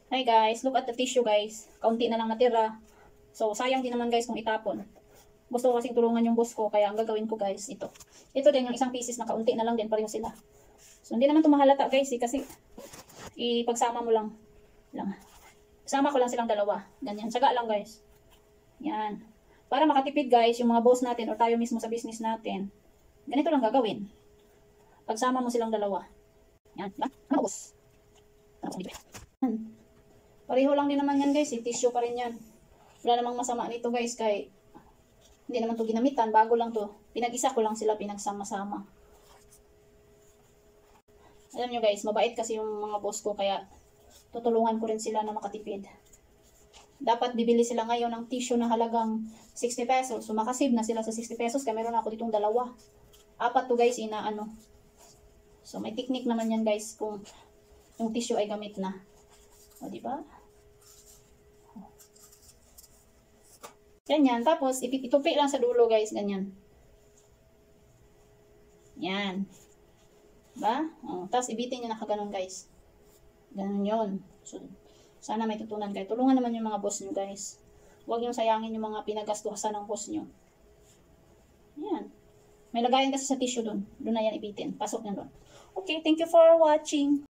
Hi guys, look at the tissue guys. Kaunti na lang natira. So, sayang din naman guys kung itapon. Gusto ko kasing tulungan yung boss ko, kaya ang gagawin ko guys, ito. Ito din yung isang pieces na kaunti na lang din, pareho sila. So, hindi naman ito mahalata guys kasi ipagsama mo lang. Sama ko lang silang dalawa. Ganyan, tsaga lang guys. Yan. Para makatipid guys, yung mga boss natin o tayo mismo sa business natin, ganito lang gagawin. Pagsama mo silang dalawa. Yan, diba? Ano boss? Pareho lang din naman yan guys, tissue pa rin yan. Wala namang masama nito guys, kay hindi naman to ginamitan, bago lang to. Pinag-isa ko lang sila, pinagsama-sama. Alam nyo guys, mabait kasi yung mga boss ko, kaya tutulungan ko rin sila na makatipid. Dapat bibili sila ngayon ng tissue na halagang 60 pesos. So makasave na sila sa 60 pesos, kaya meron ako ditong dalawa. Apat to guys, inaano. So may technique naman yan guys, kung yung tissue ay gamit na. O diba? Ganyan. Tapos, itupi lang sa dulo, guys. Ganyan. Yan. Diba? O, tapos, ibitin nyo na kaganon, guys. Ganon yun. So, sana may tutunan kayo. Tulungan naman yung mga boss nyo, guys. Huwag nyo sayangin yung mga pinagastuhasan ng boss nyo. Yan. May lagayan kasi sa tissue dun. Doon na yan ibitin. Pasok nyo dun. Okay, thank you for watching.